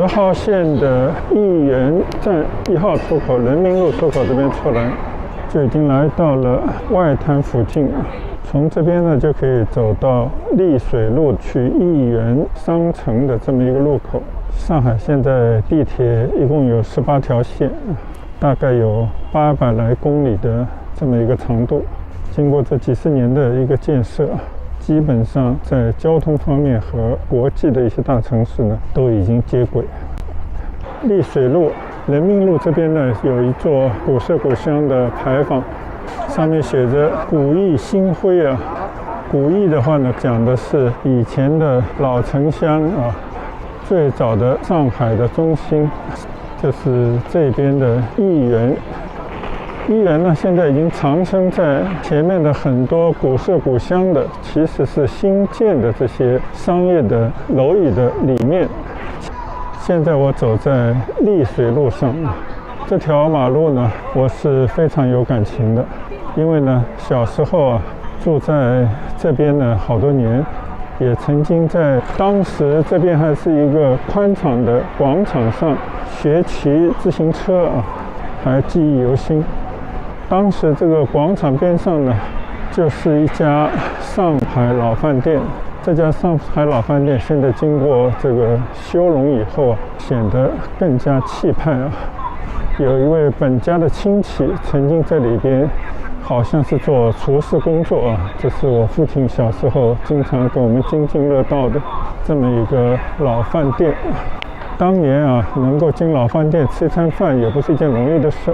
号线的义园站1号出口人民路出口这边出来，就已经来到了外滩附近了。从这边呢就可以走到丽水路去义园商城的这么一个路口。上海现在地铁一共有18条线，大概有800来公里的这么一个长度。经过这几十年的一个建设，基本上在交通方面和国际的一些大城市呢都已经接轨。丽水路、人民路这边呢有一座古色古香的牌坊，上面写着古意新徽啊。古意的话呢，讲的是以前的老城乡啊，最早的上海的中心，就是这边的义园。义园呢，现在已经藏身在前面的很多古色古香的，其实是新建的这些商业的楼宇的里面。现在我走在丽水路上，这条马路呢，我是非常有感情的，因为呢，小时候啊，住在这边呢好多年，也曾经在当时这边还是一个宽敞的广场上学骑自行车啊，还记忆犹新。当时这个广场边上呢，就是一家上海老饭店。这家上海老饭店现在经过这个修容以后啊，显得更加气派啊。有一位本家的亲戚曾经在里边，好像是做厨师工作啊。这是我父亲小时候经常给我们津津乐道的这么一个老饭店。当年啊，能够进老饭店吃一餐饭也不是一件容易的事。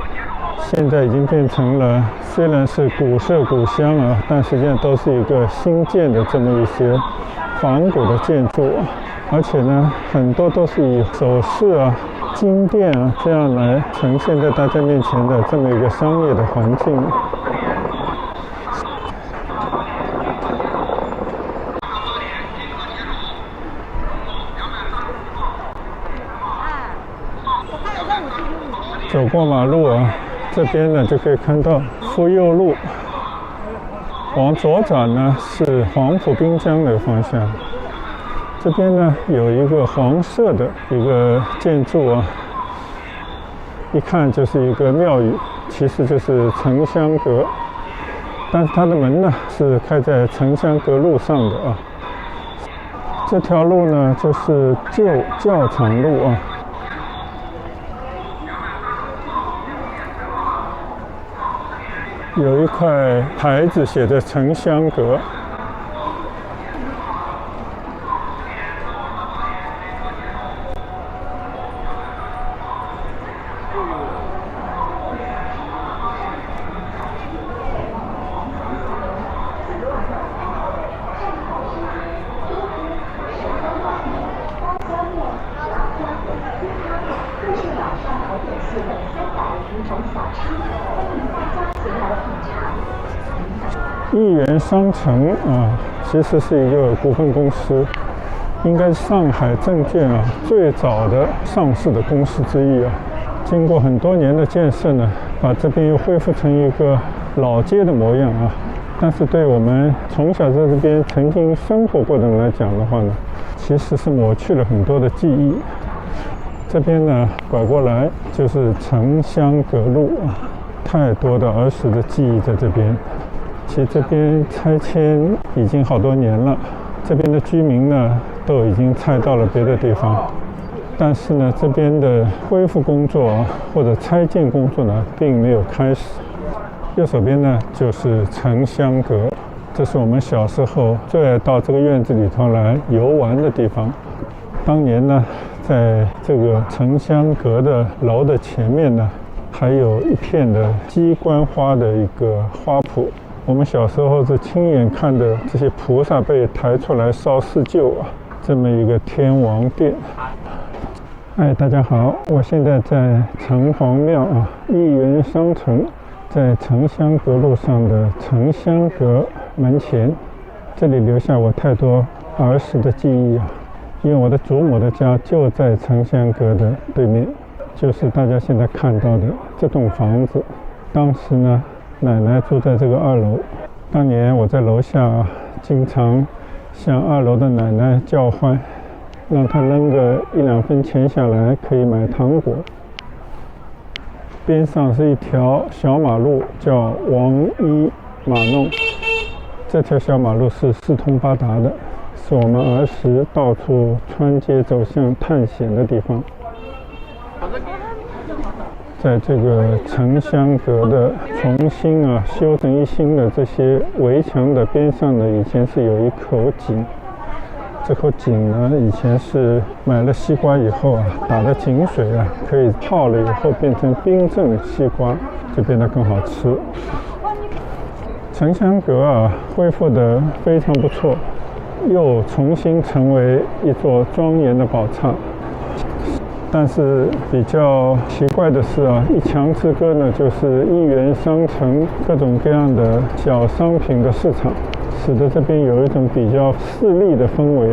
现在已经变成了，虽然是古色古香啊，但实际上都是一个新建的这么一些仿古的建筑，而且呢，很多都是以首饰啊、金店啊这样来呈现在大家面前的这么一个商业的环境。走过马路啊，这边呢就可以看到妇幼路，往左转呢是黄埔滨江的方向。这边呢有一个黄色的一个建筑啊，一看就是一个庙宇，其实就是城乡阁，但是它的门呢是开在城乡阁路上的啊。这条路呢就是旧教场路啊。有一块牌子写着城乡阁。义园商城啊，其实是一个股份公司，应该是上海证券啊最早的上市的公司之一啊。经过很多年的建设呢，把这边又恢复成一个老街的模样啊。但是对我们从小在这边曾经生活过的人来讲的话呢，其实是抹去了很多的记忆。这边呢拐过来就是城乡阁路啊，太多的儿时的记忆在这边。其实这边拆迁已经好多年了，这边的居民呢都已经拆到了别的地方，但是呢这边的恢复工作或者拆建工作呢并没有开始。右手边呢就是城乡阁，这是我们小时候最爱到这个院子里头来游玩的地方。当年呢在这个城乡阁的楼的前面呢，还有一片的鸡冠花的一个花圃。我们小时候是亲眼看的这些菩萨被抬出来烧四旧啊，这么一个天王殿。大家好，我现在在城隍庙啊，义园商城，在城乡阁路上的城乡阁门前，这里留下我太多儿时的记忆啊，因为我的祖母的家就在城乡阁的对面，就是大家现在看到的这栋房子。当时呢奶奶住在这个2楼，当年我在楼下经常向2楼的奶奶叫唤，让他扔个1-2分钱下来可以买糖果。边上是一条小马路，叫王一马弄。这条小马路是四通八达的，是我们儿时到处穿街走巷探险的地方。在这个城乡阁的重新修成一新的这些围墙的边上呢，以前是有一口井。这口井呢，以前是买了西瓜以后打的井水可以泡了以后变成冰镇西瓜，就变得更好吃。城乡阁恢复得非常不错，又重新成为一座庄严的宝刹。但是比较奇怪的是一墙之隔呢，就是一元商城各种各样的小商品的市场，使得这边有一种比较势利的氛围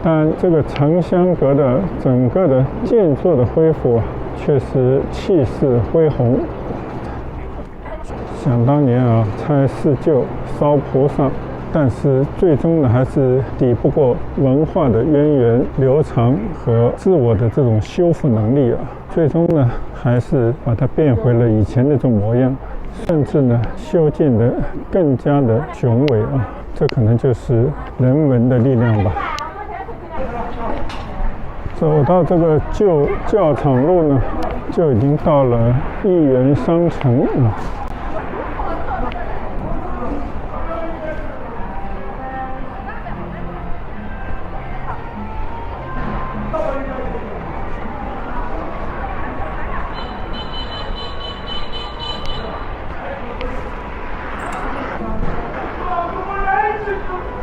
但这个城乡阁的整个的建筑的恢复确实气势恢宏。想当年拆四旧烧菩萨，但是最终呢还是抵不过文化的源远流长和自我的这种修复能力最终呢还是把它变回了以前那种模样，甚至呢修建的更加的雄伟这可能就是人文的力量吧。走到这个旧教场路呢，就已经到了一元商城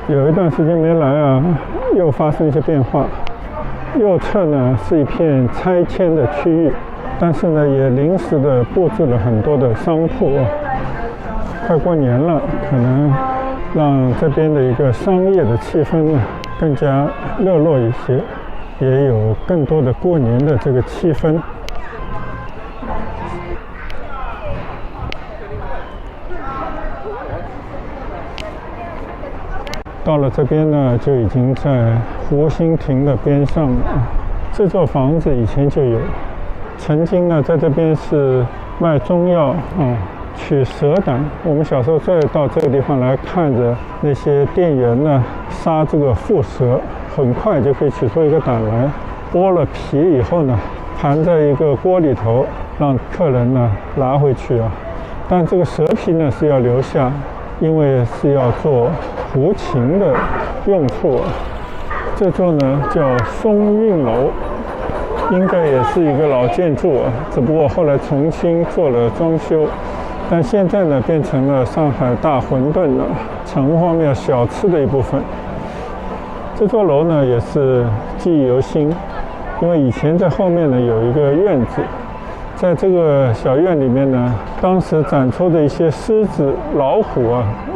有一段时间没来又发生一些变化。右侧呢是一片拆迁的区域，但是呢也临时的布置了很多的商铺快过年了，可能让这边的一个商业的气氛呢更加热络一些，也有更多的过年的这个气氛。到了这边呢，就已经在湖心亭的边上了。这座房子以前就有，曾经呢在这边是卖中药取蛇胆。我们小时候再到这个地方来看着那些店员呢杀这个蝮蛇，很快就可以取出一个胆来，剥了皮以后呢盘在一个锅里头，让客人呢拿回去但这个蛇皮呢是要留下，因为是要做胡琴的用处。这座呢叫松韵楼，应该也是一个老建筑只不过后来重新做了装修，但现在呢变成了上海大馄饨城隍庙小吃的一部分。这座楼呢也是记忆犹新，因为以前在后面呢有一个院子，在这个小院里面呢，当时展出的一些狮子、老虎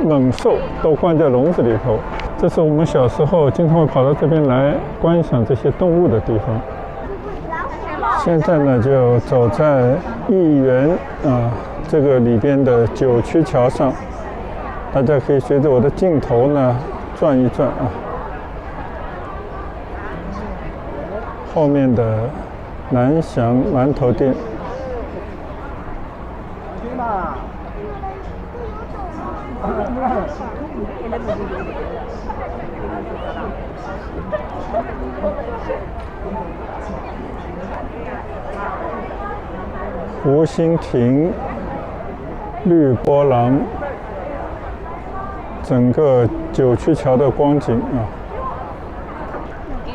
猛兽都关在笼子里头。这是我们小时候经常会跑到这边来观赏这些动物的地方。现在呢，就走在义园这个里边的九曲桥上，大家可以随着我的镜头呢转一转后面的南翔馒头店。湖心亭、绿波廊，整个九曲桥的光景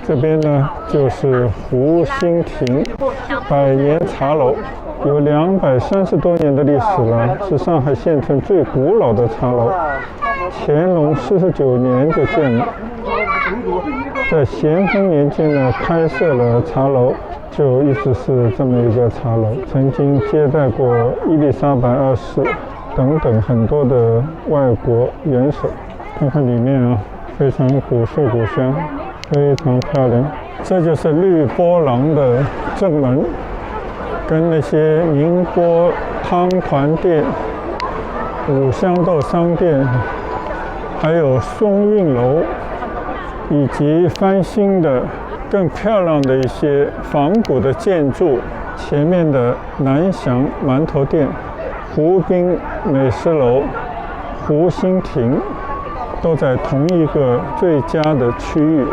这边呢就是湖心亭百年茶楼，有230多年的历史了，是上海县城最古老的茶楼。乾隆49年就建了，在咸丰年间呢开设了茶楼，就一直是这么一个茶楼，曾经接待过伊丽莎白2世等等很多的外国元首。看看里面非常古色古香，非常漂亮。这就是绿波廊的正门，跟那些宁波汤团店、五香豆商店，还有松韵楼，以及翻新的更漂亮的一些仿古的建筑，前面的南翔馒头店、湖滨美食楼、湖心亭都在同一个最佳的区域。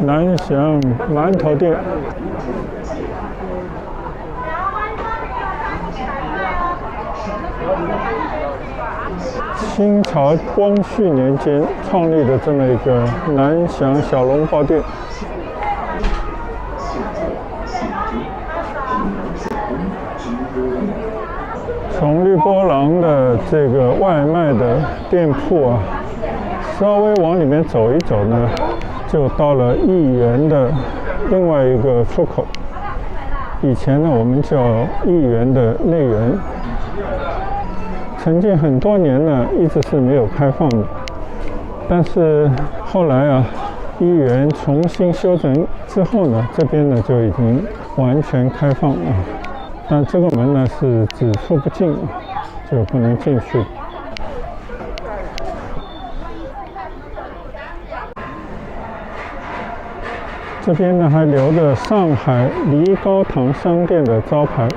南翔馒头店，清朝光绪年间创立的这么一个南翔小笼包店。从绿波廊的这个外卖的店铺啊，稍微往里面走一走呢，就到了益源的另外一个出口。以前呢，我们叫益源的内园。曾经很多年呢，一直是没有开放的，但是后来啊，益源重新修整之后呢，这边呢就已经完全开放了。但这个门呢是只出不进，就不能进去。这边呢还留着上海梨膏堂商店的招牌。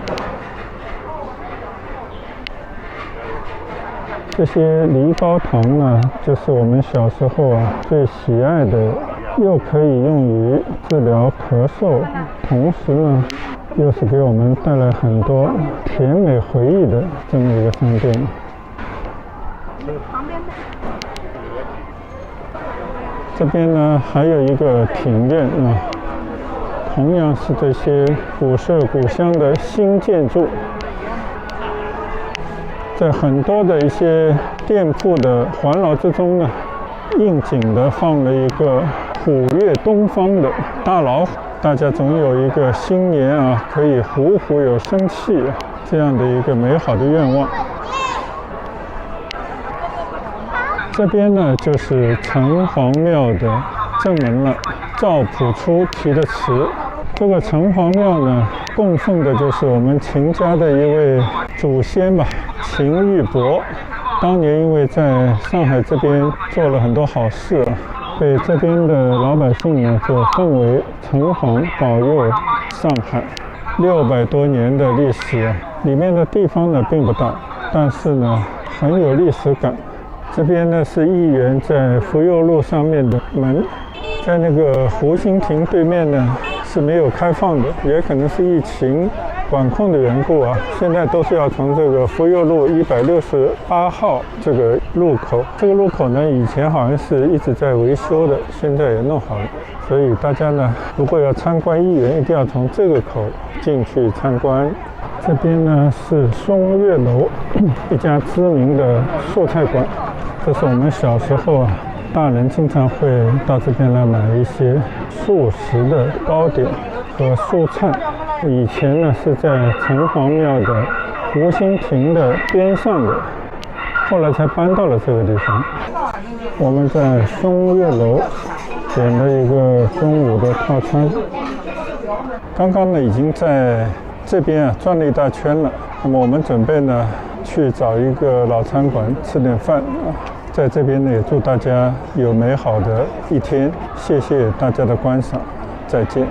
这些梨膏糖呢，就是我们小时候啊最喜爱的，又可以用于治疗咳嗽，同时呢又是给我们带来很多甜美回忆的这么一个商店。这边呢还有一个庭院啊，同样是这些古色古香的新建筑。在很多的一些店铺的环绕之中呢，应景的放了一个虎跃东方的大老虎。大家总有一个新年啊，可以虎虎有生气这样的一个美好的愿望。这边呢就是城隍庙的正门了，赵朴初题的词。这个城隍庙呢，供奉的就是我们秦家的一位祖先吧，秦玉伯。当年因为在上海这边做了很多好事，被这边的老百姓呢就奉为城隍，保佑上海。600多年的历史，里面的地方呢并不大，但是呢很有历史感。这边呢是益源在福佑路上面的门，在那个湖心亭对面呢是没有开放的，也可能是疫情管控的缘故啊，现在都是要从这个福佑路168号这个路口。这个路口呢，以前好像是一直在维修的，现在也弄好了。所以大家呢，如果要参观益源，一定要从这个口进去参观。这边呢是松月楼，一家知名的素菜馆。这是我们小时候啊，大人经常会到这边来买一些素食的糕点和蔬菜。以前呢是在城隍庙的湖心亭的边上的，后来才搬到了这个地方。我们在松月楼点了一个中午的套餐，刚刚呢已经在这边啊转了一大圈了。那么我们准备呢去找一个老餐馆吃点饭啊。在这边呢也祝大家有美好的一天，谢谢大家的观赏，再见。